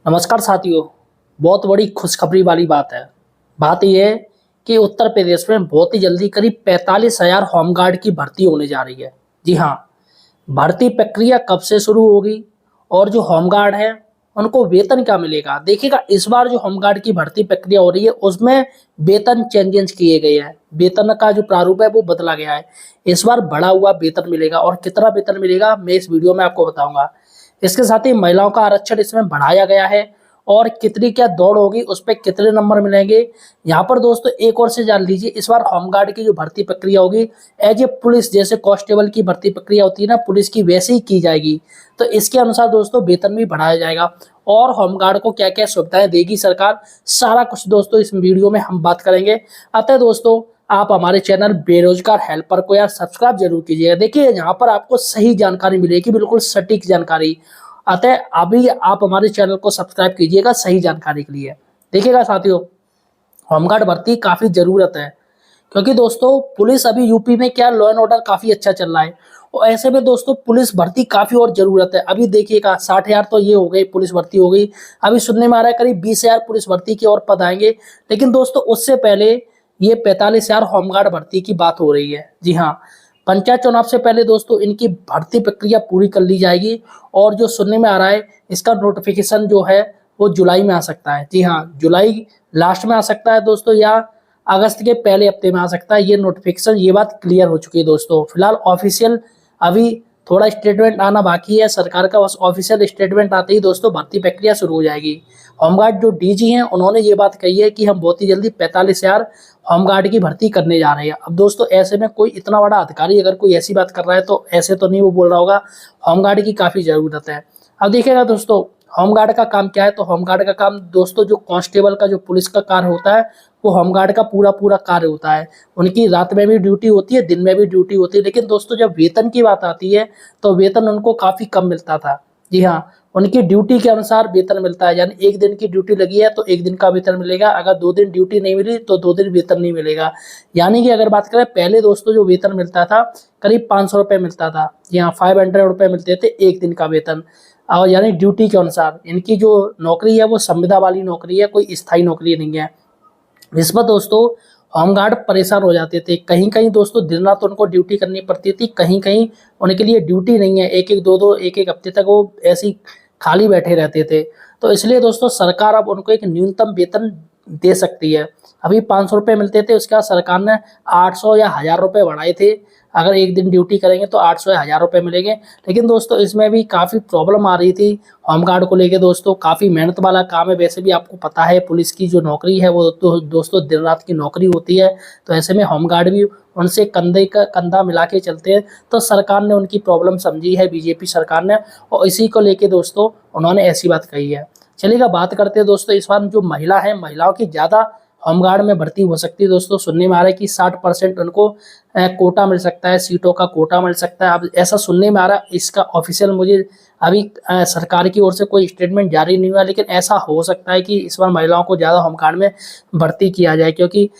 नमस्कार साथियों। बहुत बड़ी खुशखबरी वाली बात है। बात यह है कि उत्तर प्रदेश में बहुत ही जल्दी करीब 45,000 होमगार्ड की भर्ती होने जा रही है। जी हाँ, भर्ती प्रक्रिया कब से शुरू होगी और जो होमगार्ड है उनको वेतन क्या मिलेगा। देखिएगा, इस बार जो होमगार्ड की भर्ती प्रक्रिया हो रही है उसमें वेतन चेंजेस किए गए हैं। वेतन का जो प्रारूप है वो बदला गया है। इस बार बढ़ा हुआ वेतन मिलेगा और कितना वेतन मिलेगा मैं इस वीडियो में आपको बताऊंगा। इसके साथ ही महिलाओं का आरक्षण इसमें बढ़ाया गया है और कितनी क्या दौड़ होगी, उस पर कितने नंबर मिलेंगे। यहाँ पर दोस्तों एक और से जान लीजिए, इस बार होमगार्ड की जो भर्ती प्रक्रिया होगी एज ए पुलिस, जैसे कांस्टेबल की भर्ती प्रक्रिया होती है ना पुलिस की, वैसे ही की जाएगी। तो इसके अनुसार दोस्तों वेतन भी बढ़ाया जाएगा और होमगार्ड को क्या क्या सुविधाएं देगी सरकार, सारा कुछ दोस्तों इस वीडियो में हम बात करेंगे। अतः दोस्तों आप हमारे चैनल बेरोजगार हेल्पर को यार सब्सक्राइब जरूर कीजिएगा। देखिए यहाँ पर आपको सही जानकारी मिलेगी, बिल्कुल सटीक जानकारी। अतः अभी आप हमारे चैनल को सब्सक्राइब कीजिएगा सही जानकारी के लिए। देखिएगा साथियों, होमगार्ड भर्ती काफी जरूरत है क्योंकि दोस्तों पुलिस अभी यूपी में क्या लॉ एंड ऑर्डर काफी अच्छा चल रहा है और ऐसे में दोस्तों पुलिस भर्ती काफी और जरूरत है। अभी देखिएगा 60,000 तो ये हो गई पुलिस भर्ती हो गई, अभी सुनने में आ रहा है करीब 20,000 पुलिस भर्ती के और पद आएंगे। लेकिन दोस्तों उससे पहले ये 45,000 होमगार्ड भर्ती की बात हो रही है। जी हाँ, पंचायत चुनाव से पहले दोस्तों इनकी भर्ती प्रक्रिया पूरी कर ली जाएगी और जो सुनने में आ रहा है इसका नोटिफिकेशन जो है वो जुलाई में आ सकता है। जी हाँ, जुलाई लास्ट में आ सकता है दोस्तों या अगस्त के पहले हफ्ते में आ सकता है ये नोटिफिकेशन। ये बात क्लियर हो चुकी है दोस्तों। फिलहाल ऑफिशियल अभी थोड़ा स्टेटमेंट आना बाकी है सरकार का, बस ऑफिशियल स्टेटमेंट आते ही दोस्तों भर्ती प्रक्रिया शुरू हो जाएगी। होमगार्ड जो डीजी हैं उन्होंने ये बात कही है कि हम बहुत ही जल्दी 45,000 होमगार्ड की भर्ती करने जा रहे हैं। अब दोस्तों ऐसे में कोई इतना बड़ा अधिकारी अगर कोई ऐसी बात कर रहा है तो ऐसे तो नहीं वो बोल रहा होगा, होमगार्ड की काफी जरूरत है। अब देखिएगा दोस्तों होमगार्ड का काम क्या है, तो होमगार्ड का काम दोस्तों जो कांस्टेबल का जो पुलिस का कार्य होता है वो होमगार्ड का पूरा पूरा कार्य होता है। उनकी रात में भी ड्यूटी होती है, दिन में भी ड्यूटी होती है। लेकिन दोस्तों जब वेतन की बात आती है तो वेतन उनको काफी कम मिलता था। जी हाँ, उनकी ड्यूटी के अनुसार वेतन मिलता है, यानी एक दिन की ड्यूटी लगी है तो एक दिन का वेतन मिलेगा, अगर 2 दिन ड्यूटी नहीं मिली तो 2 दिन वेतन नहीं मिलेगा। यानी कि अगर बात करें पहले दोस्तों जो वेतन मिलता था करीब 500 रुपये मिलता था। जी हाँ, 500 रुपये मिलते थे एक दिन का वेतन। और यानी ड्यूटी के अनुसार इनकी जो नौकरी है वो संविदा वाली नौकरी है, कोई स्थायी नौकरी नहीं है। इस पर दोस्तों होमगार्ड परेशान हो जाते थे। कहीं कहीं दोस्तों दिन रात उनको ड्यूटी करनी पड़ती थी, कहीं कहीं उनके लिए ड्यूटी नहीं है, एक एक दो दो एक एक हफ्ते तक वो ऐसी खाली बैठे रहते थे। तो इसलिए दोस्तों सरकार अब उनको एक न्यूनतम वेतन दे सकती है। अभी 500 रुपये मिलते थे, उसके बाद सरकार ने 800 या 1,000 रुपये बढ़ाए थे। अगर एक दिन ड्यूटी करेंगे तो 800 या 1,000 रुपये मिलेंगे। लेकिन दोस्तों इसमें भी काफ़ी प्रॉब्लम आ रही थी होमगार्ड को लेके। दोस्तों काफ़ी मेहनत वाला काम है, वैसे भी आपको पता है पुलिस की जो नौकरी है वो तो दोस्तों दिन रात की नौकरी होती है। तो ऐसे में होमगार्ड भी उनसे कंधे का कंधा मिला के चलते हैं। तो सरकार ने उनकी प्रॉब्लम समझी है, बीजेपी सरकार ने, और इसी को लेके दोस्तों उन्होंने ऐसी बात कही है। चलिएगा बात करते हैं दोस्तों इस बार जो महिला है, महिलाओं की ज़्यादा होमगार्ड में भर्ती हो सकती है। दोस्तों सुनने में आ रहा है कि 60% उनको कोटा मिल सकता है, सीटों का कोटा मिल सकता है। अब ऐसा सुनने में आ रहा है, इसका ऑफिशियल मुझे अभी सरकार की ओर से कोई स्टेटमेंट जारी नहीं हुआ, लेकिन ऐसा हो सकता है कि इस बार महिलाओं को ज़्यादा होमगार्ड में भर्ती किया जाए क्योंकि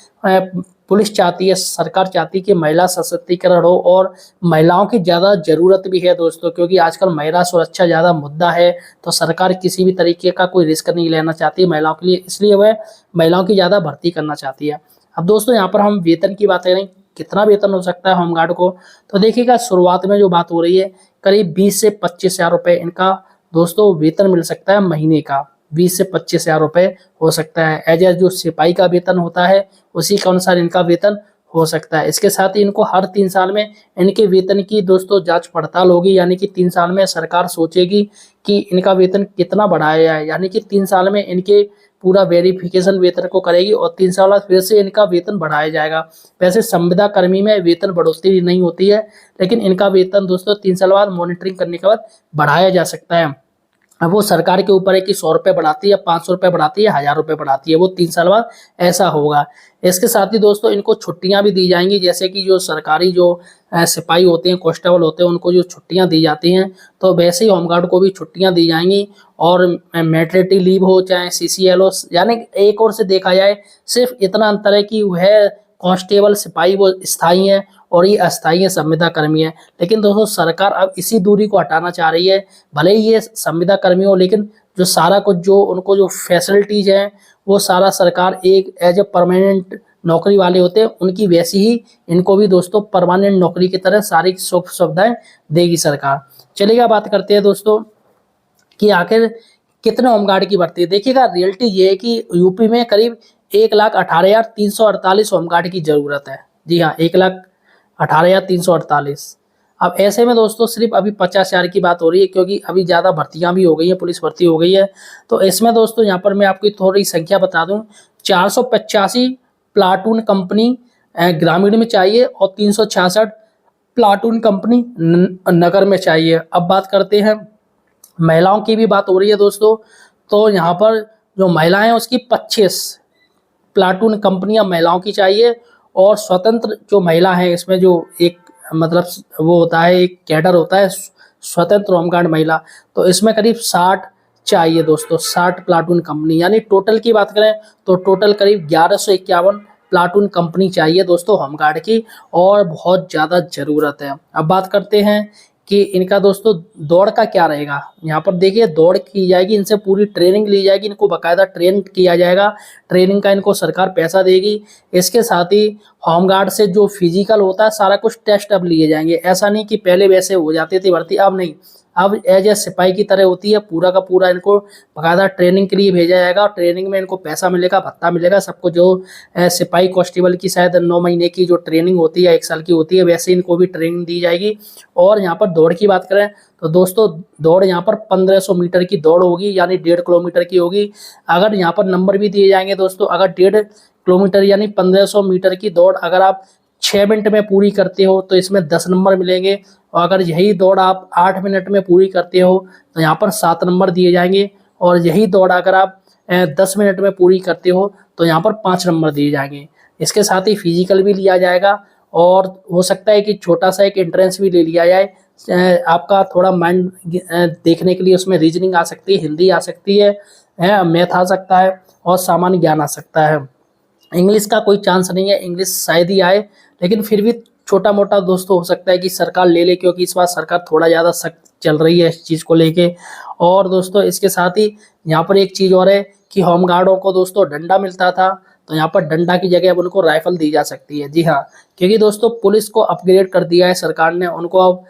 पुलिस चाहती है, सरकार चाहती है कि महिला सशक्तिकरण हो और महिलाओं की ज़्यादा ज़रूरत भी है दोस्तों, क्योंकि आजकल महिला सुरक्षा ज़्यादा मुद्दा है। तो सरकार किसी भी तरीके का कोई रिस्क नहीं लेना चाहती महिलाओं के लिए, इसलिए वह महिलाओं की ज़्यादा भर्ती करना चाहती है। अब दोस्तों यहाँ पर हम वेतन की बात करें, कितना वेतन हो सकता है होमगार्ड को, तो देखिएगा शुरुआत में जो बात हो रही है करीब 20 से 25,000 रुपये इनका दोस्तों वेतन मिल सकता है महीने का। 20 से 25,000 रुपये हो सकता है। एज जो सिपाही का वेतन होता है उसी के अनुसार इनका वेतन हो सकता है। इसके साथ ही इनको हर 3 साल में इनके वेतन की दोस्तों जांच पड़ताल होगी, यानी कि 3 साल में सरकार सोचेगी कि इनका वेतन कितना बढ़ाया जाए, यानी कि 3 साल में इनके पूरा वेरिफिकेशन वेतन को करेगी और 3 साल बाद फिर से इनका वेतन बढ़ाया जाएगा। वैसे संविदा कर्मी में वेतन बढ़ोतरी नहीं होती है, लेकिन इनका वेतन दोस्तों 3 साल बाद मॉनिटरिंग करने के बाद बढ़ाया जा सकता है। अब वो सरकार के ऊपर है कि 100 रुपये बढ़ाती है, 500 रुपये बढ़ाती है, 1,000 रुपये बढ़ाती है, वो 3 साल बाद ऐसा होगा। इसके साथ ही दोस्तों इनको छुट्टियां भी दी जाएंगी, जैसे कि जो सरकारी जो सिपाही होते हैं, कांस्टेबल होते हैं, उनको जो छुट्टियां दी जाती हैं तो वैसे ही होमगार्ड को भी छुट्टियां दी जाएंगी। और मैटरनिटी लीव हो चाहे CCL हो, यानी एक ओर से देखा जाए सिर्फ इतना अंतर है कि वह कांस्टेबल सिपाही वो स्थायी है और ये अस्थायी संविदा कर्मी है। लेकिन दोस्तों सरकार अब इसी दूरी को हटाना चाह रही है, भले ही ये संविदा कर्मी हो लेकिन जो सारा कुछ जो उनको जो फैसिलिटीज़ हैं वो सारा सरकार एक एज ए परमानेंट नौकरी वाले होते हैं उनकी वैसी ही इनको भी दोस्तों परमानेंट नौकरी की तरह सारी सुख सुविधाएं देगी सरकार। चलिएगा बात करते हैं दोस्तों कि आखिर कितने होमगार्ड की भर्ती है। देखिएगा रियलिटी ये है कि यूपी में करीब 1,18,348 होमगार्ड की ज़रूरत है। जी हाँ, 1,18,348। अब ऐसे में दोस्तों सिर्फ अभी 50,000 की बात हो रही है क्योंकि अभी ज़्यादा भर्तियां भी हो गई हैं, पुलिस भर्ती हो गई है। तो इसमें दोस्तों यहाँ पर मैं आपको थोड़ी संख्या बता दूं, 485 प्लाटून कंपनी ग्रामीण में चाहिए और 366 प्लाटून कंपनी नगर में चाहिए। अब बात करते हैं महिलाओं की भी बात हो रही है दोस्तों, तो यहाँ पर जो महिलाएं हैं उसकी 25 प्लाटून कंपनियां महिलाओं की चाहिए और स्वतंत्र जो महिला है इसमें जो एक मतलब वो होता है एक कैडर होता है स्वतंत्र होमगार्ड महिला, तो इसमें करीब 60 चाहिए दोस्तों, 60 प्लाटून कंपनी। यानी टोटल की बात करें तो टोटल करीब 1151 प्लाटून कंपनी चाहिए दोस्तों होमगार्ड की और बहुत ज़्यादा ज़रूरत है। अब बात करते हैं कि इनका दोस्तों दौड़ का क्या रहेगा। यहाँ पर देखिए दौड़ की जाएगी, इनसे पूरी ट्रेनिंग ली जाएगी, इनको बाकायदा ट्रेन किया जाएगा, ट्रेनिंग का इनको सरकार पैसा देगी। इसके साथ ही होमगार्ड से जो फिजिकल होता है सारा कुछ टेस्ट अब लिए जाएंगे। ऐसा नहीं कि पहले वैसे हो जाती थी भर्ती, अब नहीं, अब एज ए सिपाही की तरह होती है, पूरा का पूरा इनको बाकायदा ट्रेनिंग के लिए भेजा जाएगा और ट्रेनिंग में इनको पैसा मिलेगा, भत्ता मिलेगा सबको। जो सिपाही कांस्टेबल की शायद 9 महीने की जो ट्रेनिंग होती है 1 साल की होती है, वैसे इनको भी ट्रेनिंग दी जाएगी। और यहाँ पर दौड़ की बात करें तो दोस्तों दौड़ यहाँ पर 1500 मीटर की दौड़ होगी, यानी 1.5 किलोमीटर की होगी। अगर यहाँ पर नंबर भी दिए जाएंगे दोस्तों, अगर 1.5 किलोमीटर यानी 1500 मीटर की दौड़ अगर आप 6 मिनट में पूरी करते हो तो इसमें 10 नंबर मिलेंगे, और अगर यही दौड़ आप 8 मिनट में पूरी करते हो तो यहाँ पर 7 नंबर दिए जाएंगे, और यही दौड़ अगर आप 10 मिनट में पूरी करते हो तो यहाँ पर 5 नंबर दिए जाएंगे। इसके साथ ही फिजिकल भी लिया जाएगा और हो सकता है कि छोटा सा एक एंट्रेंस भी ले लिया जाए। आपका थोड़ा माइंड देखने के लिए उसमें रीजनिंग आ सकती है, हिंदी आ सकती है, मैथ आ सकता है और सामान्य ज्ञान आ सकता है। इंग्लिश का कोई चांस नहीं है, इंग्लिश शायद ही आए, लेकिन फिर भी छोटा मोटा दोस्तों हो सकता है कि सरकार ले ले, क्योंकि इस बार सरकार थोड़ा ज़्यादा सख्त चल रही है इस चीज़ को लेके। और दोस्तों इसके साथ ही यहाँ पर एक चीज़ और है कि होमगार्डों को दोस्तों डंडा मिलता था, तो यहाँ पर डंडा की जगह अब उनको राइफल दी जा सकती है। जी हाँ, क्योंकि दोस्तों पुलिस को अपग्रेड कर दिया है सरकार ने, उनको अब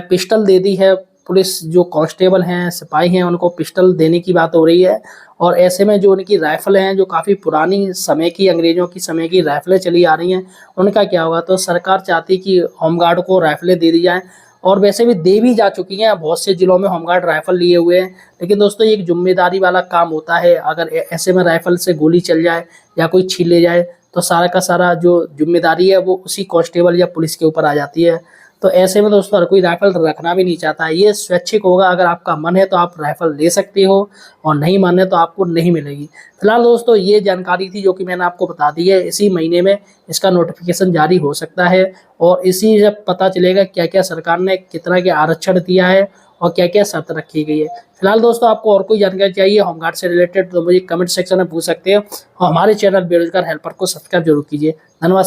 पिस्टल दे दी है। पुलिस जो कांस्टेबल हैं सिपाही हैं उनको पिस्टल देने की बात हो रही है, और ऐसे में जो उनकी राइफलें हैं जो काफ़ी पुरानी समय की अंग्रेज़ों की समय की राइफलें चली आ रही हैं उनका क्या होगा। तो सरकार चाहती कि होमगार्ड को राइफलें दे दी जाएँ, और वैसे भी दे भी जा चुकी हैं, बहुत से ज़िलों में होमगार्ड राइफल लिए हुए हैं। लेकिन दोस्तों ये एक जिम्मेदारी वाला काम होता है, अगर ऐसे में राइफल से गोली चल जाए या कोई छीन ले जाए तो सारा का सारा जो जिम्मेदारी है वो उसी कांस्टेबल या पुलिस के ऊपर आ जाती है। तो ऐसे में दोस्तों हर कोई राइफल रखना भी नहीं चाहता है, ये स्वैच्छिक होगा। अगर आपका मन है तो आप राइफल ले सकते हो और नहीं मन है तो आपको नहीं मिलेगी। फिलहाल दोस्तों ये जानकारी थी जो कि मैंने आपको बता दी है। इसी महीने में इसका नोटिफिकेशन जारी हो सकता है और इसी से पता चलेगा क्या क्या सरकार ने कितना के आरक्षण दिया है और क्या क्या शर्त रखी गई है। फिलहाल दोस्तों आपको और कोई जानकारी चाहिए होमगार्ड से रिलेटेड तो मुझे कमेंट सेक्शन में पूछ सकते हो, और हमारे चैनल बेरोजगार हेल्पर को सब्सक्राइब जरूर कीजिए। धन्यवाद।